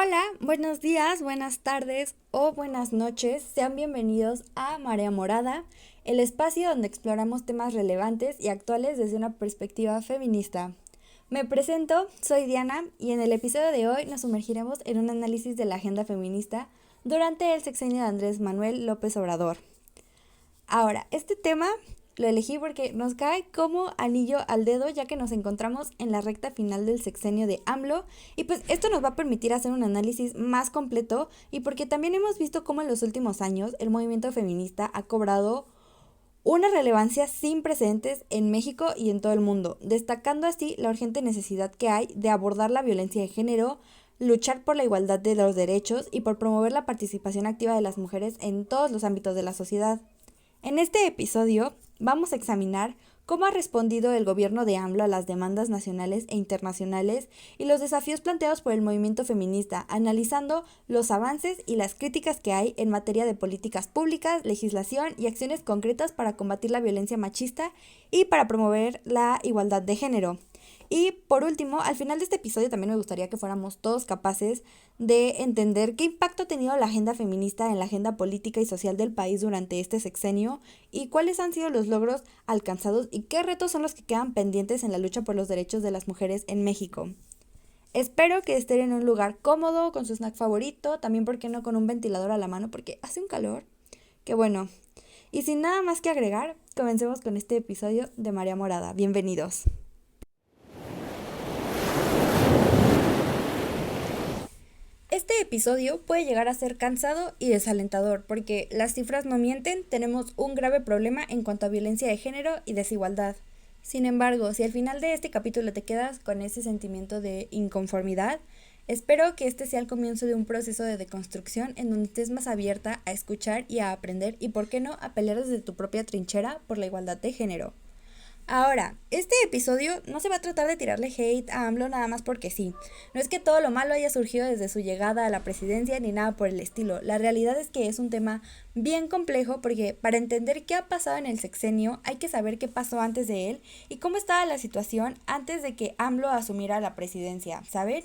Hola, buenos días, buenas tardes o buenas noches. Sean bienvenidos a Marea Morada, el espacio donde exploramos temas relevantes y actuales desde una perspectiva feminista. Me presento, soy Diana y en el episodio de hoy nos sumergiremos en un análisis de la agenda feminista durante el sexenio de Andrés Manuel López Obrador. Ahora, este tema lo elegí porque nos cae como anillo al dedo ya que nos encontramos en la recta final del sexenio de AMLO y pues esto nos va a permitir hacer un análisis más completo y porque también hemos visto cómo en los últimos años el movimiento feminista ha cobrado una relevancia sin precedentes en México y en todo el mundo, destacando así la urgente necesidad que hay de abordar la violencia de género, luchar por la igualdad de los derechos y por promover la participación activa de las mujeres en todos los ámbitos de la sociedad. En este episodio vamos a examinar cómo ha respondido el gobierno de AMLO a las demandas nacionales e internacionales y los desafíos planteados por el movimiento feminista, analizando los avances y las críticas que hay en materia de políticas públicas, legislación y acciones concretas para combatir la violencia machista y para promover la igualdad de género. Y por último, al final de este episodio también me gustaría que fuéramos todos capaces de entender qué impacto ha tenido la agenda feminista en la agenda política y social del país durante este sexenio y cuáles han sido los logros alcanzados y qué retos son los que quedan pendientes en la lucha por los derechos de las mujeres en México. Espero que estén en un lugar cómodo, con su snack favorito, también porque no con un ventilador a la mano porque hace un calor. Que bueno. Y sin nada más que agregar, comencemos con este episodio de Marea Morada. Bienvenidos. Este episodio puede llegar a ser cansado y desalentador porque las cifras no mienten, tenemos un grave problema en cuanto a violencia de género y desigualdad. Sin embargo, si al final de este capítulo te quedas con ese sentimiento de inconformidad, espero que este sea el comienzo de un proceso de deconstrucción en donde estés más abierta a escuchar y a aprender y, por qué no, a pelear desde tu propia trinchera por la igualdad de género. Ahora, este episodio no se va a tratar de tirarle hate a AMLO nada más porque sí. No es que todo lo malo haya surgido desde su llegada a la presidencia ni nada por el estilo. La realidad es que es un tema bien complejo porque para entender qué ha pasado en el sexenio hay que saber qué pasó antes de él y cómo estaba la situación antes de que AMLO asumiera la presidencia, ¿saben?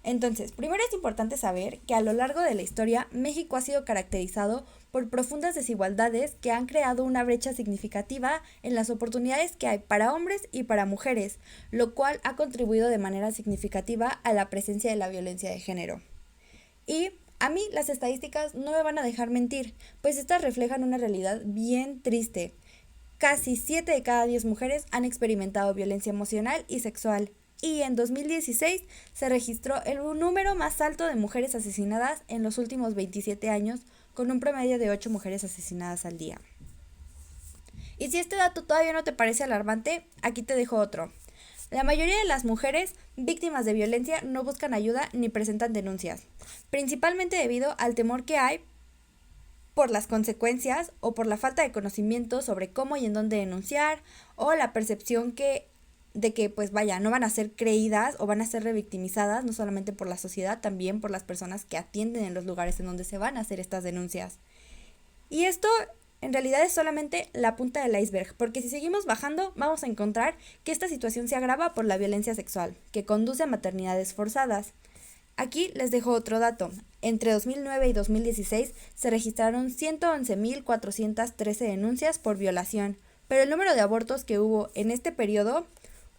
Entonces, primero es importante saber que a lo largo de la historia México ha sido caracterizado por profundas desigualdades que han creado una brecha significativa en las oportunidades que hay para hombres y para mujeres, lo cual ha contribuido de manera significativa a la presencia de la violencia de género. Y a mí las estadísticas no me van a dejar mentir, pues estas reflejan una realidad bien triste. Casi 7 de cada 10 mujeres han experimentado violencia emocional y sexual. Y en 2016 se registró el número más alto de mujeres asesinadas en los últimos 27 años, con un promedio de 8 mujeres asesinadas al día. Y si este dato todavía no te parece alarmante, aquí te dejo otro. La mayoría de las mujeres víctimas de violencia no buscan ayuda ni presentan denuncias, principalmente debido al temor que hay por las consecuencias o por la falta de conocimiento sobre cómo y en dónde denunciar o la percepción de que pues vaya, no van a ser creídas o van a ser revictimizadas no solamente por la sociedad, también por las personas que atienden en los lugares en donde se van a hacer estas denuncias. Y esto en realidad es solamente la punta del iceberg, porque si seguimos bajando vamos a encontrar que esta situación se agrava por la violencia sexual, que conduce a maternidades forzadas. Aquí les dejo otro dato. Entre 2009 y 2016 se registraron 111.413 denuncias por violación, pero el número de abortos que hubo en este periodo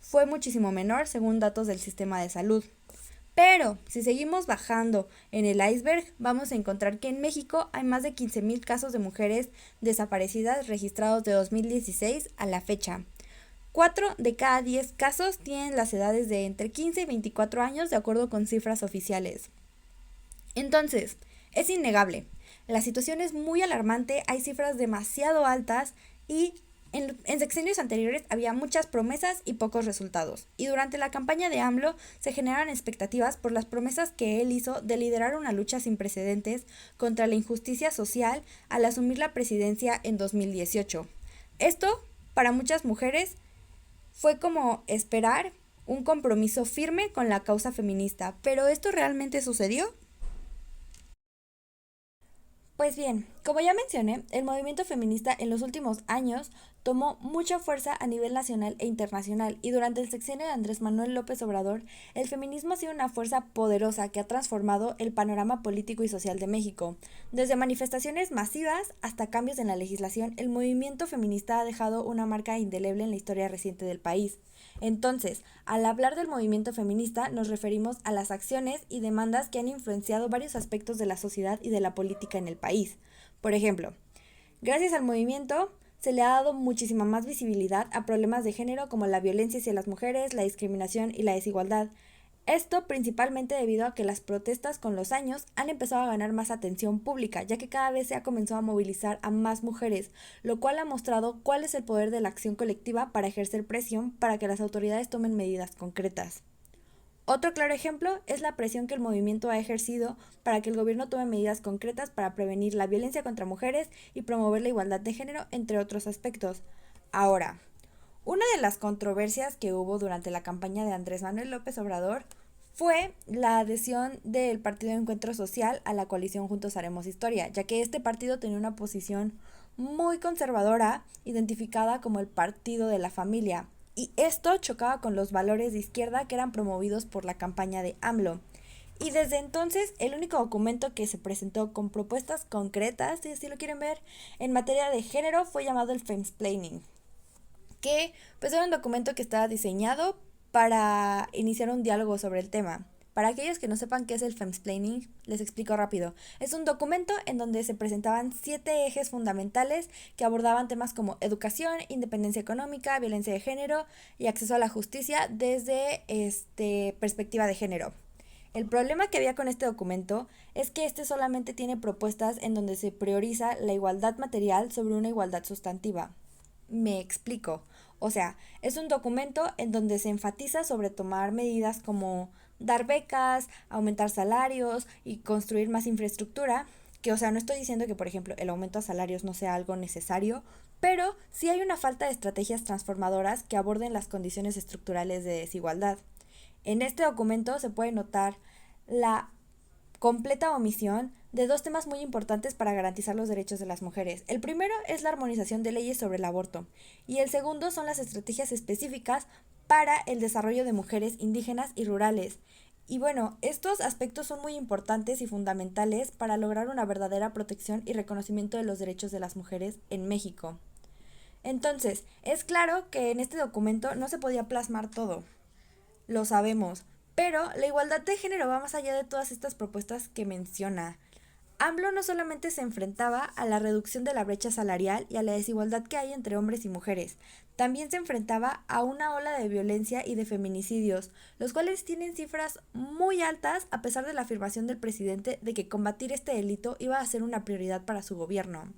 fue muchísimo menor según datos del sistema de salud. Pero si seguimos bajando en el iceberg, vamos a encontrar que en México hay más de 15.000 casos de mujeres desaparecidas registrados de 2016 a la fecha. 4 de cada 10 casos tienen las edades de entre 15 y 24 años de acuerdo con cifras oficiales. Entonces, es innegable, la situación es muy alarmante, hay cifras demasiado altas y en sexenios anteriores había muchas promesas y pocos resultados. Y durante la campaña de AMLO se generaron expectativas por las promesas que él hizo de liderar una lucha sin precedentes contra la injusticia social al asumir la presidencia en 2018. Esto, para muchas mujeres, fue como esperar un compromiso firme con la causa feminista. ¿Pero esto realmente sucedió? Pues bien, como ya mencioné, el movimiento feminista en los últimos años tomó mucha fuerza a nivel nacional e internacional y durante el sexenio de Andrés Manuel López Obrador, el feminismo ha sido una fuerza poderosa que ha transformado el panorama político y social de México. Desde manifestaciones masivas hasta cambios en la legislación, el movimiento feminista ha dejado una marca indeleble en la historia reciente del país. Entonces, al hablar del movimiento feminista, nos referimos a las acciones y demandas que han influenciado varios aspectos de la sociedad y de la política en el país. Por ejemplo, gracias al movimiento se le ha dado muchísima más visibilidad a problemas de género como la violencia hacia las mujeres, la discriminación y la desigualdad. Esto principalmente debido a que las protestas con los años han empezado a ganar más atención pública, ya que cada vez se ha comenzado a movilizar a más mujeres, lo cual ha mostrado cuál es el poder de la acción colectiva para ejercer presión para que las autoridades tomen medidas concretas. Otro claro ejemplo es la presión que el movimiento ha ejercido para que el gobierno tome medidas concretas para prevenir la violencia contra mujeres y promover la igualdad de género, entre otros aspectos. Ahora, una de las controversias que hubo durante la campaña de Andrés Manuel López Obrador fue la adhesión del Partido de Encuentro Social a la coalición Juntos Haremos Historia, ya que este partido tenía una posición muy conservadora, identificada como el partido de la familia, y esto chocaba con los valores de izquierda que eran promovidos por la campaña de AMLO. Y desde entonces, el único documento que se presentó con propuestas concretas, si así lo quieren ver, en materia de género fue llamado el Femsplaining, que pues era un documento que estaba diseñado para iniciar un diálogo sobre el tema. Para aquellos que no sepan qué es el Femsplaining, les explico rápido. Es un documento en donde se presentaban 7 ejes fundamentales que abordaban temas como educación, independencia económica, violencia de género y acceso a la justicia desde perspectiva de género. El problema que había con este documento es que este solamente tiene propuestas en donde se prioriza la igualdad material sobre una igualdad sustantiva. Me explico. O sea, es un documento en donde se enfatiza sobre tomar medidas como dar becas, aumentar salarios y construir más infraestructura, que o sea, no estoy diciendo que por ejemplo el aumento a salarios no sea algo necesario, pero sí hay una falta de estrategias transformadoras que aborden las condiciones estructurales de desigualdad. En este documento se puede notar la completa omisión de 2 temas muy importantes para garantizar los derechos de las mujeres. El primero es la armonización de leyes sobre el aborto y el segundo son las estrategias específicas para el desarrollo de mujeres indígenas y rurales. Y bueno, estos aspectos son muy importantes y fundamentales para lograr una verdadera protección y reconocimiento de los derechos de las mujeres en México. Entonces, es claro que en este documento no se podía plasmar todo, lo sabemos, pero la igualdad de género va más allá de todas estas propuestas que menciona. AMLO no solamente se enfrentaba a la reducción de la brecha salarial y a la desigualdad que hay entre hombres y mujeres, también se enfrentaba a una ola de violencia y de feminicidios, los cuales tienen cifras muy altas a pesar de la afirmación del presidente de que combatir este delito iba a ser una prioridad para su gobierno.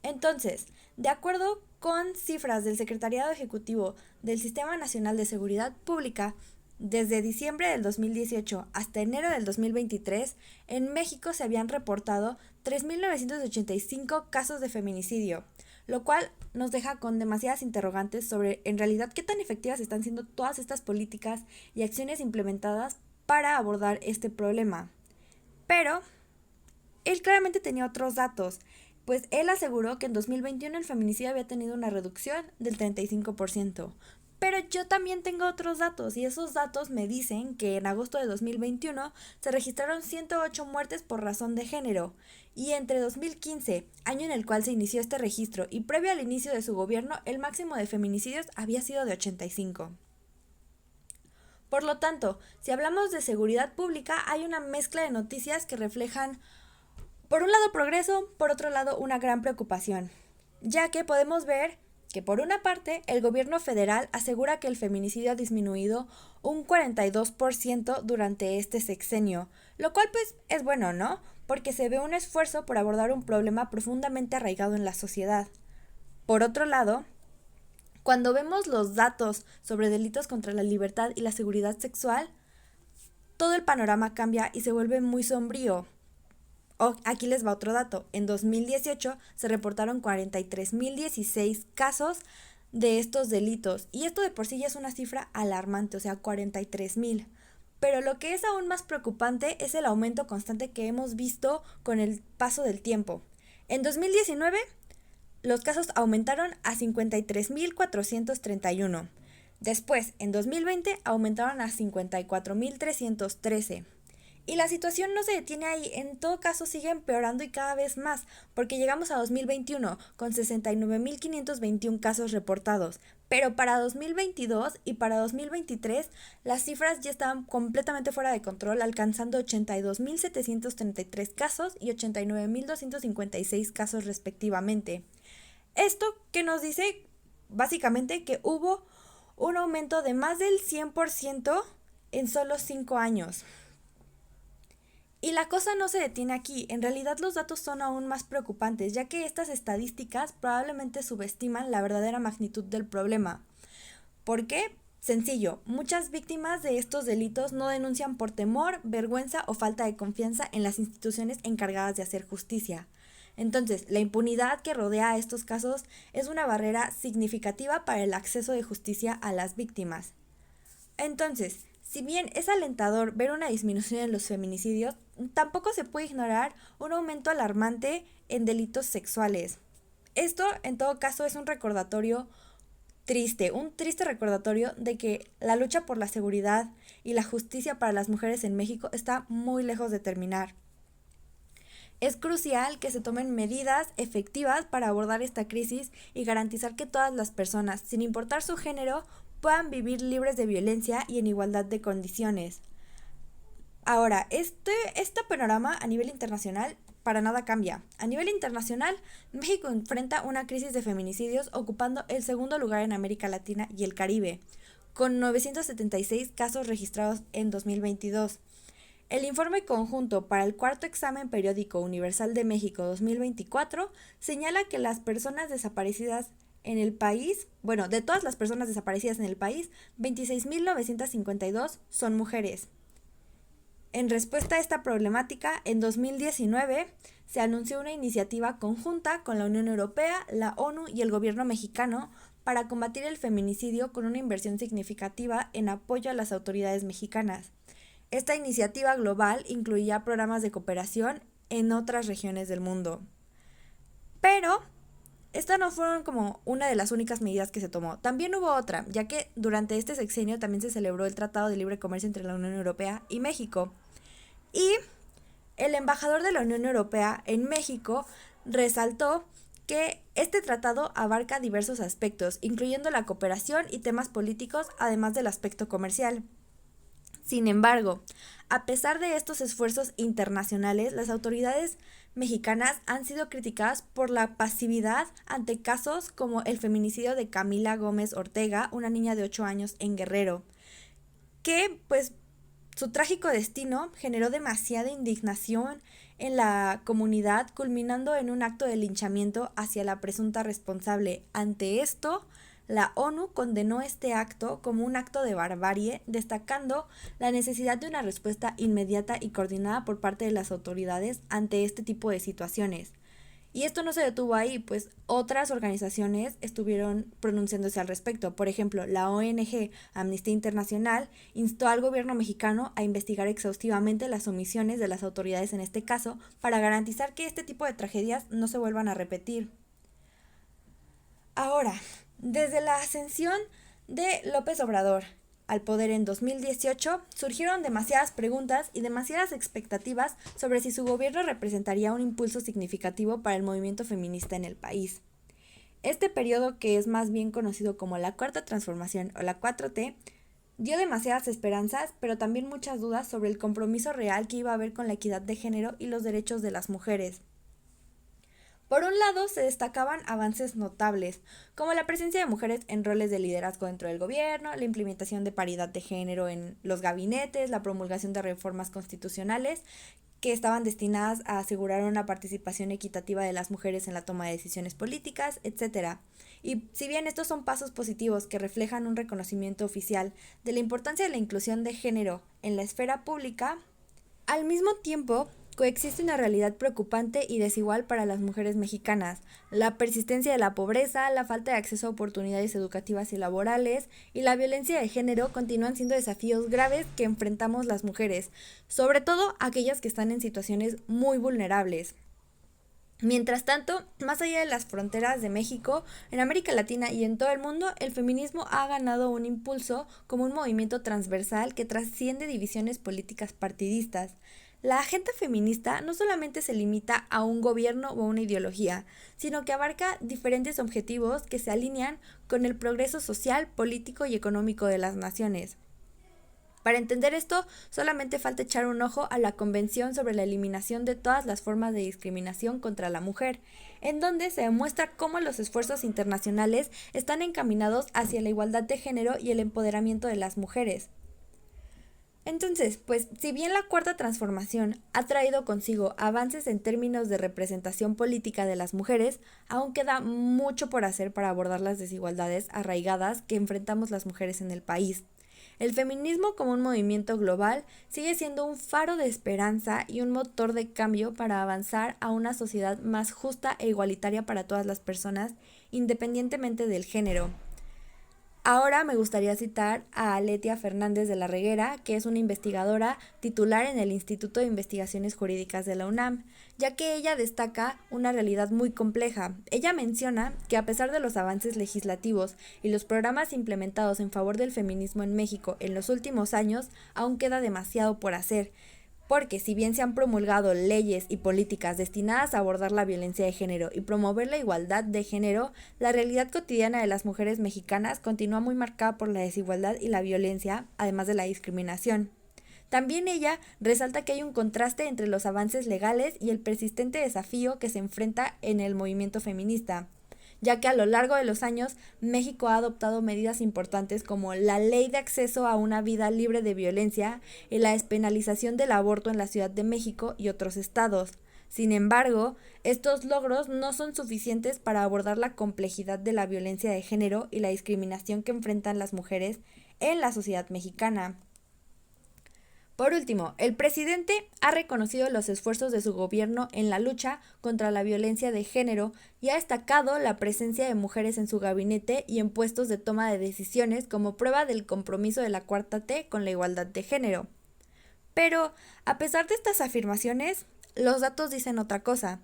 Entonces, de acuerdo con cifras del Secretariado Ejecutivo del Sistema Nacional de Seguridad Pública, desde diciembre del 2018 hasta enero del 2023, en México se habían reportado 3.985 casos de feminicidio, lo cual nos deja con demasiadas interrogantes sobre en realidad qué tan efectivas están siendo todas estas políticas y acciones implementadas para abordar este problema. Pero él claramente tenía otros datos, pues él aseguró que en 2021 el feminicidio había tenido una reducción del 35%. Pero yo también tengo otros datos y esos datos me dicen que en agosto de 2021 se registraron 108 muertes por razón de género y entre 2015, año en el cual se inició este registro, y previo al inicio de su gobierno, el máximo de feminicidios había sido de 85. Por lo tanto, si hablamos de seguridad pública, hay una mezcla de noticias que reflejan por un lado progreso, por otro lado una gran preocupación, ya que podemos ver que por una parte el gobierno federal asegura que el feminicidio ha disminuido un 42% durante este sexenio, lo cual pues es bueno, ¿no? Porque se ve un esfuerzo por abordar un problema profundamente arraigado en la sociedad. Por otro lado, cuando vemos los datos sobre delitos contra la libertad y la seguridad sexual, todo el panorama cambia y se vuelve muy sombrío. Aquí les va otro dato. En 2018 se reportaron 43.016 casos de estos delitos. Y esto de por sí ya es una cifra alarmante, o sea, 43.000. Pero lo que es aún más preocupante es el aumento constante que hemos visto con el paso del tiempo. En 2019, los casos aumentaron a 53.431. Después, en 2020, aumentaron a 54.313. Y la situación no se detiene ahí, en todo caso sigue empeorando y cada vez más, porque llegamos a 2021 con 69.521 casos reportados, pero para 2022 y para 2023 las cifras ya estaban completamente fuera de control, alcanzando 82.733 casos y 89.256 casos respectivamente. Esto que nos dice básicamente que hubo un aumento de más del 100% en solo 5 años. Y la cosa no se detiene aquí, en realidad los datos son aún más preocupantes, ya que estas estadísticas probablemente subestiman la verdadera magnitud del problema. ¿Por qué? Sencillo, muchas víctimas de estos delitos no denuncian por temor, vergüenza o falta de confianza en las instituciones encargadas de hacer justicia. Entonces, la impunidad que rodea a estos casos es una barrera significativa para el acceso de justicia a las víctimas. Entonces, si bien es alentador ver una disminución en los feminicidios, tampoco se puede ignorar un aumento alarmante en delitos sexuales. Esto, en todo caso, es un recordatorio triste, un triste recordatorio de que la lucha por la seguridad y la justicia para las mujeres en México está muy lejos de terminar. Es crucial que se tomen medidas efectivas para abordar esta crisis y garantizar que todas las personas, sin importar su género, puedan vivir libres de violencia y en igualdad de condiciones. Ahora, este panorama a nivel internacional para nada cambia. A nivel internacional, México enfrenta una crisis de feminicidios ocupando el segundo lugar en América Latina y el Caribe, con 976 casos registrados en 2022. El informe conjunto para el cuarto examen periódico universal de México 2024 señala que las personas desaparecidas en el país, de todas las personas desaparecidas en el país, 26.952 son mujeres. En respuesta a esta problemática, en 2019 se anunció una iniciativa conjunta con la Unión Europea, la ONU y el gobierno mexicano para combatir el feminicidio con una inversión significativa en apoyo a las autoridades mexicanas. Esta iniciativa global incluía programas de cooperación en otras regiones del mundo. Pero estas no fueron como una de las únicas medidas que se tomó. También hubo otra, ya que durante este sexenio también se celebró el Tratado de Libre Comercio entre la Unión Europea y México. Y el embajador de la Unión Europea en México resaltó que este tratado abarca diversos aspectos, incluyendo la cooperación y temas políticos, además del aspecto comercial. Sin embargo, a pesar de estos esfuerzos internacionales, las autoridades mexicanas han sido criticadas por la pasividad ante casos como el feminicidio de Camila Gómez Ortega, una niña de 8 años en Guerrero, que su trágico destino generó demasiada indignación en la comunidad, culminando en un acto de linchamiento hacia la presunta responsable. Ante esto, la ONU condenó este acto como un acto de barbarie, destacando la necesidad de una respuesta inmediata y coordinada por parte de las autoridades ante este tipo de situaciones. Y esto no se detuvo ahí, pues otras organizaciones estuvieron pronunciándose al respecto. Por ejemplo, la ONG Amnistía Internacional instó al gobierno mexicano a investigar exhaustivamente las omisiones de las autoridades en este caso para garantizar que este tipo de tragedias no se vuelvan a repetir. Ahora, desde la ascensión de López Obrador al poder en 2018, surgieron demasiadas preguntas y demasiadas expectativas sobre si su gobierno representaría un impulso significativo para el movimiento feminista en el país. Este periodo, que es más bien conocido como la Cuarta Transformación o la 4T, dio demasiadas esperanzas, pero también muchas dudas sobre el compromiso real que iba a haber con la equidad de género y los derechos de las mujeres. Por un lado, se destacaban avances notables, como la presencia de mujeres en roles de liderazgo dentro del gobierno, la implementación de paridad de género en los gabinetes, la promulgación de reformas constitucionales que estaban destinadas a asegurar una participación equitativa de las mujeres en la toma de decisiones políticas, etc. Y si bien estos son pasos positivos que reflejan un reconocimiento oficial de la importancia de la inclusión de género en la esfera pública, al mismo tiempo coexiste una realidad preocupante y desigual para las mujeres mexicanas: la persistencia de la pobreza, la falta de acceso a oportunidades educativas y laborales, y la violencia de género continúan siendo desafíos graves que enfrentamos las mujeres, sobre todo aquellas que están en situaciones muy vulnerables. Mientras tanto, más allá de las fronteras de México, en América Latina y en todo el mundo, el feminismo ha ganado un impulso como un movimiento transversal que trasciende divisiones políticas partidistas. La agenda feminista no solamente se limita a un gobierno o a una ideología, sino que abarca diferentes objetivos que se alinean con el progreso social, político y económico de las naciones. Para entender esto, solamente falta echar un ojo a la Convención sobre la Eliminación de todas las formas de discriminación contra la mujer, en donde se demuestra cómo los esfuerzos internacionales están encaminados hacia la igualdad de género y el empoderamiento de las mujeres. Entonces, pues si bien la cuarta transformación ha traído consigo avances en términos de representación política de las mujeres, aún queda mucho por hacer para abordar las desigualdades arraigadas que enfrentamos las mujeres en el país. El feminismo como un movimiento global sigue siendo un faro de esperanza y un motor de cambio para avanzar a una sociedad más justa e igualitaria para todas las personas, independientemente del género. Ahora me gustaría citar a Letia Fernández de la Reguera, que es una investigadora titular en el Instituto de Investigaciones Jurídicas de la UNAM, ya que ella destaca una realidad muy compleja. Ella menciona que a pesar de los avances legislativos y los programas implementados en favor del feminismo en México en los últimos años, aún queda demasiado por hacer, porque si bien se han promulgado leyes y políticas destinadas a abordar la violencia de género y promover la igualdad de género, la realidad cotidiana de las mujeres mexicanas continúa muy marcada por la desigualdad y la violencia, además de la discriminación. También ella resalta que hay un contraste entre los avances legales y el persistente desafío que se enfrenta en el movimiento feminista, ya que a lo largo de los años México ha adoptado medidas importantes como la Ley de Acceso a una Vida Libre de Violencia y la despenalización del aborto en la Ciudad de México y otros estados. Sin embargo, estos logros no son suficientes para abordar la complejidad de la violencia de género y la discriminación que enfrentan las mujeres en la sociedad mexicana. Por último, el presidente ha reconocido los esfuerzos de su gobierno en la lucha contra la violencia de género y ha destacado la presencia de mujeres en su gabinete y en puestos de toma de decisiones como prueba del compromiso de la Cuarta T con la igualdad de género. Pero, a pesar de estas afirmaciones, los datos dicen otra cosa.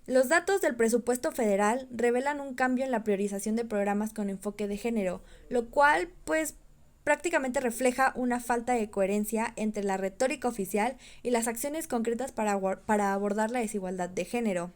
Los datos del presupuesto federal revelan un cambio en la priorización de programas con enfoque de género, lo cual, prácticamente refleja una falta de coherencia entre la retórica oficial y las acciones concretas para abordar la desigualdad de género.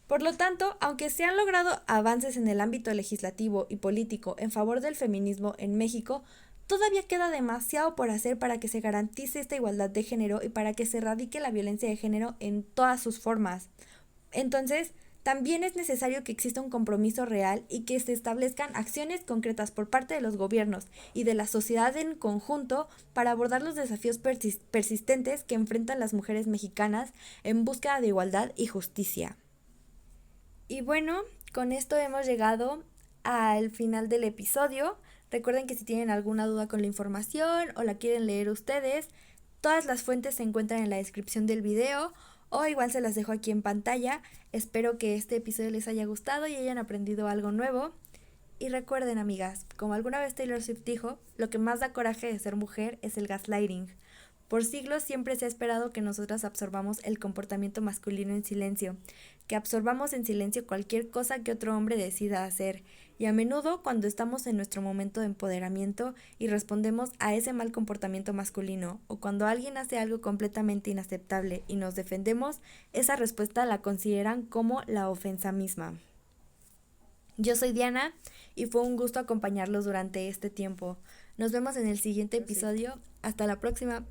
Por lo tanto, aunque se han logrado avances en el ámbito legislativo y político en favor del feminismo en México, todavía queda demasiado por hacer para que se garantice esta igualdad de género y para que se erradique la violencia de género en todas sus formas. Entonces, también es necesario que exista un compromiso real y que se establezcan acciones concretas por parte de los gobiernos y de la sociedad en conjunto para abordar los desafíos persistentes que enfrentan las mujeres mexicanas en búsqueda de igualdad y justicia. Y bueno, con esto hemos llegado al final del episodio. Recuerden que si tienen alguna duda con la información o la quieren leer ustedes, todas las fuentes se encuentran en la descripción del video o igual se las dejo aquí en pantalla. Espero que este episodio les haya gustado y hayan aprendido algo nuevo. Y recuerden, amigas, como alguna vez Taylor Swift dijo, lo que más da coraje de ser mujer es el gaslighting. Por siglos siempre se ha esperado que nosotras absorbamos el comportamiento masculino en silencio, que absorbamos en silencio cualquier cosa que otro hombre decida hacer, y a menudo cuando estamos en nuestro momento de empoderamiento y respondemos a ese mal comportamiento masculino, o cuando alguien hace algo completamente inaceptable y nos defendemos, esa respuesta la consideran como la ofensa misma. Yo soy Diana y fue un gusto acompañarlos durante este tiempo. Nos vemos en el siguiente episodio. Hasta la próxima.